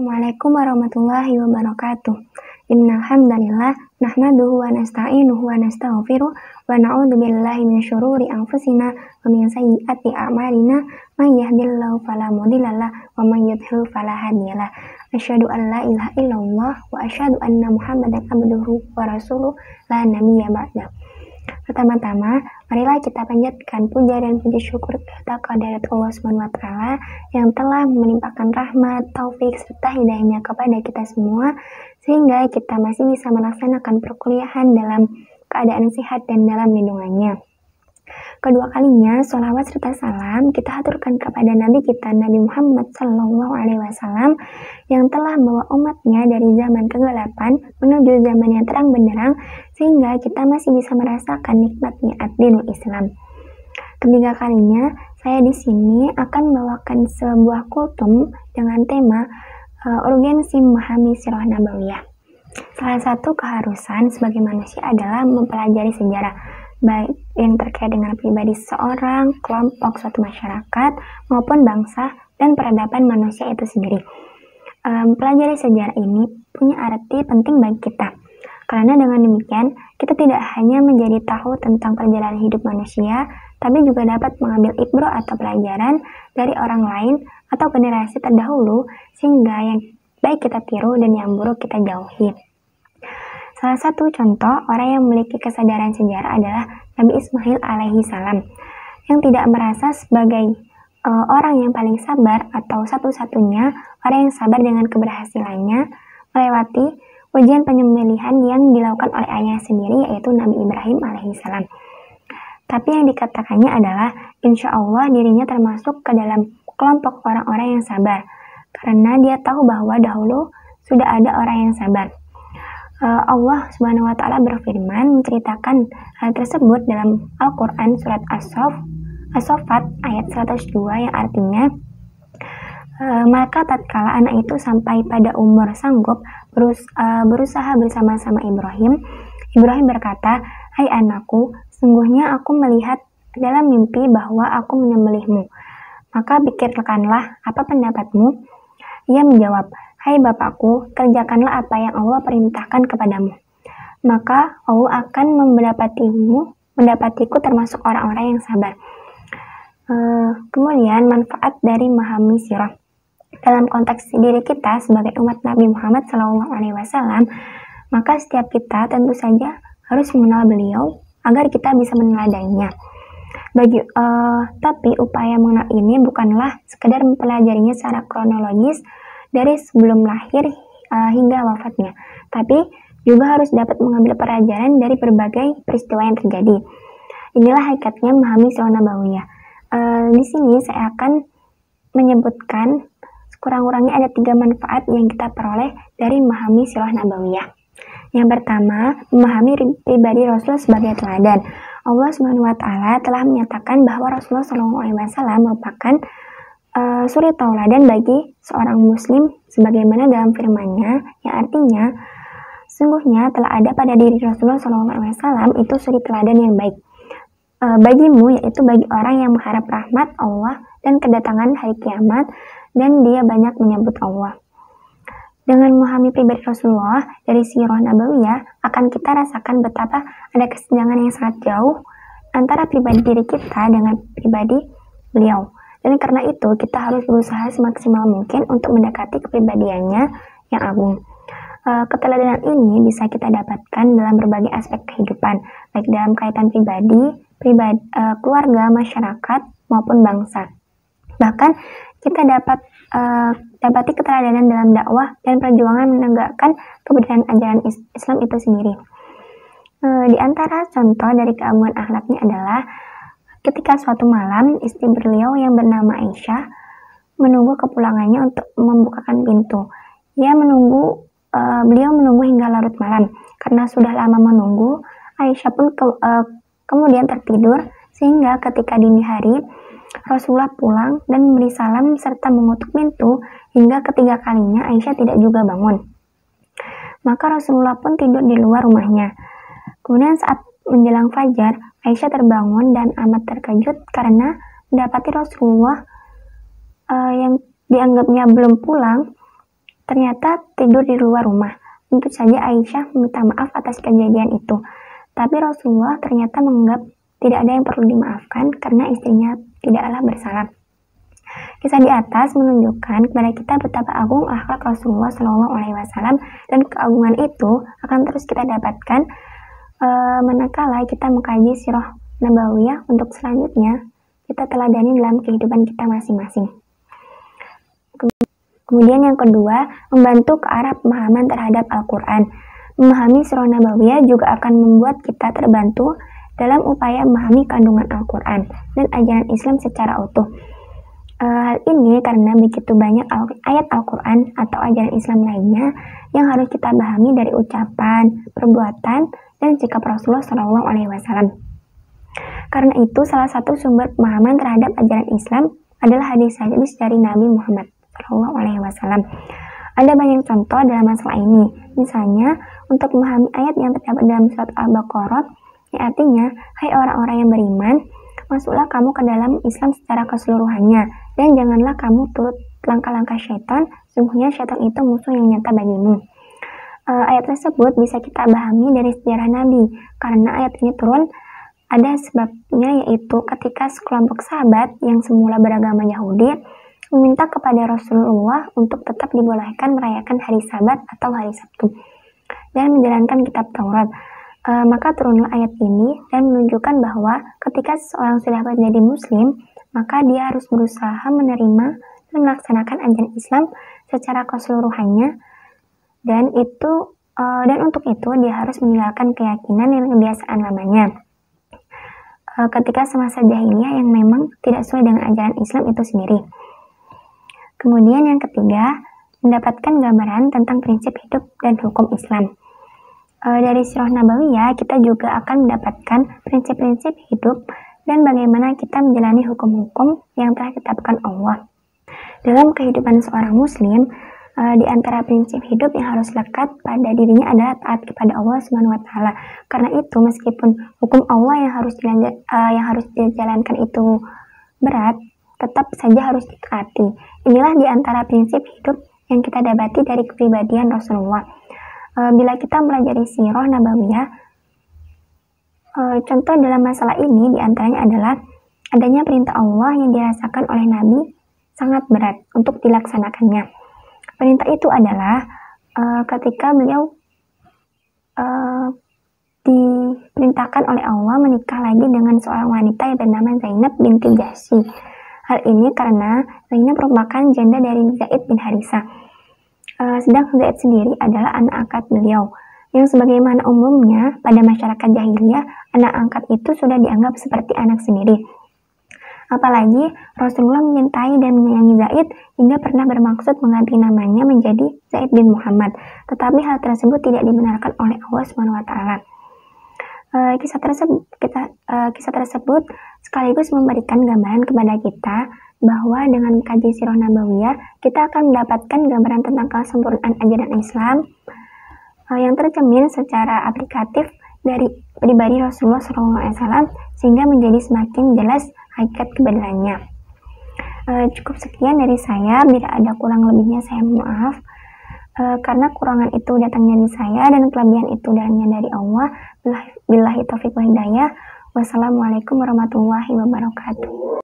Assalamualaikum warahmatullahi wabarakatuh. Innal hamdalillah nahmaduhu wa nasta'inuhu wa nastaghfiruh wa na'udzu billahi min syururi anfusina wa min sayyiati a'malina may yahdihillahu fala mudhillalah wa may yudhlil fala hadiyalah. Asyhadu an la ilaha illallah wa asyhadu anna Muhammadan abduhu wa rasuluh la nabiyya ba'da. Pertama-tama, marilah kita panjatkan puja dan puji syukur kita kehadirat Allah SWT yang telah melimpahkan rahmat, taufik, serta hidayahnya kepada kita semua, sehingga kita masih bisa melaksanakan perkuliahan dalam keadaan sehat dan dalam lindungannya. Kedua kalinya, sholawat serta salam kita haturkan kepada Nabi kita, Nabi Muhammad SAW, yang telah membawa umatnya dari zaman kegelapan menuju zaman yang terang benderang, sehingga kita masih bisa merasakan nikmatnya ad-dinul Islam. Ketiga kalinya, saya di sini akan membawakan sebuah kultum dengan tema urgensi memahami sirah nabawiyah. Salah satu keharusan sebagai manusia adalah mempelajari sejarah, baik yang terkait dengan pribadi seseorang, kelompok, suatu masyarakat, maupun bangsa dan peradaban manusia itu sendiri. Pelajari sejarah ini punya arti penting bagi kita, karena dengan demikian kita tidak hanya menjadi tahu tentang perjalanan hidup manusia, tapi juga dapat mengambil ibrah atau pelajaran dari orang lain atau generasi terdahulu, sehingga yang baik kita tiru dan yang buruk kita jauhi. Salah satu contoh orang yang memiliki kesadaran sejarah adalah Nabi Ismail alaihi salam, yang tidak merasa sebagai orang yang paling sabar atau satu-satunya orang yang sabar dengan keberhasilannya melewati ujian penyembelihan yang dilakukan oleh ayahnya sendiri, yaitu Nabi Ibrahim alaihi salam. Tapi yang dikatakannya adalah insya Allah dirinya termasuk ke dalam kelompok orang-orang yang sabar, karena dia tahu bahwa dahulu sudah ada orang yang sabar. Allah Subhanahu wa Ta'ala berfirman menceritakan hal tersebut dalam Al-Quran surat As-Saffat ayat 102 yang artinya maka tatkala anak itu sampai pada umur sanggup berusaha bersama-sama Ibrahim berkata, "Hai anakku, sungguhnya aku melihat dalam mimpi bahwa aku menyembelihmu. Maka pikirkanlah apa pendapatmu?" Ia menjawab, "Hai bapakku, kerjakanlah apa yang Allah perintahkan kepadamu. Maka Allah akan mendapatiku termasuk orang-orang yang sabar." Kemudian manfaat dari memahami sirah dalam konteks diri kita sebagai umat Nabi Muhammad SAW, maka setiap kita tentu saja harus mengenal beliau agar kita bisa meneladaninya. Tapi upaya mengenal ini bukanlah sekedar mempelajarinya secara kronologis dari sebelum lahir hingga wafatnya, tapi juga harus dapat mengambil pelajaran dari berbagai peristiwa yang terjadi. Inilah hakikatnya memahami sirah nabawiyah. Di sini saya akan menyebutkan sekurang-kurangnya ada 3 manfaat yang kita peroleh dari memahami sirah nabawiyah. Yang pertama, memahami pribadi Rasul sebagai teladan. Allah Subhanahu wa Ta'ala telah menyatakan bahwa Rasulullah SAW merupakan suri tauladan bagi seorang muslim, sebagaimana dalam firman-Nya yang artinya sungguhnya telah ada pada diri Rasulullah SAW itu suri teladan yang baik bagimu, yaitu bagi orang yang mengharap rahmat Allah dan kedatangan hari kiamat, dan dia banyak menyebut Allah. Dengan memahami pribadi Rasulullah dari sirah nabawiyah, akan kita rasakan betapa ada kesenjangan yang sangat jauh antara pribadi diri kita dengan pribadi beliau. Dan karena itu kita harus berusaha semaksimal mungkin untuk mendekati kepribadiannya yang agung. Keteladanan ini bisa kita dapatkan dalam berbagai aspek kehidupan, baik dalam kaitan pribadi, keluarga, masyarakat, maupun bangsa. Bahkan kita dapati keteladanan dalam dakwah dan perjuangan menegakkan kebenaran ajaran Islam itu sendiri. Di antara contoh dari keagungan akhlaknya adalah ketika suatu malam istri beliau yang bernama Aisyah menunggu kepulangannya untuk membukakan pintu. Beliau menunggu hingga larut malam. Karena sudah lama menunggu, Aisyah pun kemudian tertidur, sehingga ketika dini hari Rasulullah pulang dan memberi salam serta mengutuk pintu hingga ketiga kalinya Aisyah tidak juga bangun. Maka Rasulullah pun tidur di luar rumahnya. Kemudian saat menjelang fajar, Aisyah terbangun dan amat terkejut karena mendapati Rasulullah yang dianggapnya belum pulang ternyata tidur di luar rumah. Tentu saja Aisyah meminta maaf atas kejadian itu. Tapi Rasulullah ternyata menganggap tidak ada yang perlu dimaafkan karena istrinya tidaklah bersalah. Kisah di atas menunjukkan kepada kita betapa agung akhlak Rasulullah SAW, dan keagungan itu akan terus kita dapatkan manakala kita mengkaji sirah nabawiyah untuk selanjutnya kita teladani dalam kehidupan kita masing-masing. Kemudian yang kedua, membantu ke arah pemahaman terhadap Al-Quran. Memahami sirah nabawiyah juga akan membuat kita terbantu dalam upaya memahami kandungan Al-Quran dan ajaran Islam secara utuh. Hal ini karena begitu banyak ayat Al-Quran atau ajaran Islam lainnya yang harus kita pahami dari ucapan, perbuatan, dan sikap Rasulullah SAW. Karena itu, salah satu sumber pemahaman terhadap ajaran Islam adalah hadis-hadis dari Nabi Muhammad SAW. Ada banyak contoh dalam masalah ini. Misalnya, untuk memahami ayat yang terdapat dalam surat Al-Baqarah, yang artinya, hai orang-orang yang beriman, masuklah kamu ke dalam Islam secara keseluruhannya, dan janganlah kamu turut langkah-langkah syaitan, sungguhnya syaitan itu musuh yang nyata bagimu. Ayat tersebut bisa kita pahami dari sejarah Nabi, karena ayat ini turun ada sebabnya, yaitu ketika sekelompok sahabat yang semula beragama Yahudi meminta kepada Rasulullah untuk tetap dibolehkan merayakan hari Sabat atau hari Sabtu dan menjalankan kitab Taurat. Maka turunlah ayat ini dan menunjukkan bahwa ketika seseorang sudah menjadi muslim, maka dia harus berusaha menerima dan melaksanakan ajaran Islam secara keseluruhannya, dan untuk itu dia harus meninggalkan keyakinan yang kebiasaan lamanya ketika semasa jahiliyah yang memang tidak sesuai dengan ajaran Islam itu sendiri. Kemudian yang ketiga, mendapatkan gambaran tentang prinsip hidup dan hukum Islam. Dari sirah nabawiyah kita juga akan mendapatkan prinsip-prinsip hidup dan bagaimana kita menjalani hukum-hukum yang telah ditetapkan Allah. Dalam kehidupan seorang muslim, di antara prinsip hidup yang harus lekat pada dirinya adalah taat kepada Allah SWT. Karena itu, meskipun hukum Allah yang harus dijalankan itu berat, tetap saja harus ditaati. Inilah di antara prinsip hidup yang kita dapati dari kepribadian Rasulullah. Bila kita mempelajari sirah nabawiyah, contoh dalam masalah ini diantaranya adalah adanya perintah Allah yang dirasakan oleh Nabi sangat berat untuk dilaksanakannya. Perintah itu adalah ketika beliau diperintahkan oleh Allah menikah lagi dengan seorang wanita yang bernama Zainab binti Jahsy. Hal ini karena Zainab merupakan janda dari Zaid bin Harisah. Sedang Zaid sendiri adalah anak angkat beliau, yang sebagaimana umumnya pada masyarakat jahiliyah, anak angkat itu sudah dianggap seperti anak sendiri. Apalagi Rasulullah mencintai dan menyayangi Zaid hingga pernah bermaksud mengganti namanya menjadi Zaid bin Muhammad, tetapi hal tersebut tidak dibenarkan oleh Allah SWT. Kisah tersebut sekaligus memberikan gambaran kepada kita bahwa dengan kaji sirah nabawiyah kita akan mendapatkan gambaran tentang kesempurnaan ajaran Islam yang tercermin secara aplikatif dari pribadi Rasulullah SAW sehingga menjadi semakin jelas hakikat kebenarannya. Cukup sekian dari saya, bila ada kurang lebihnya saya maaf, karena kurangan itu datangnya dari saya dan kelebihan itu datangnya dari Allah. Billahi taufiq wal hidayah. Wassalamualaikum warahmatullahi wabarakatuh.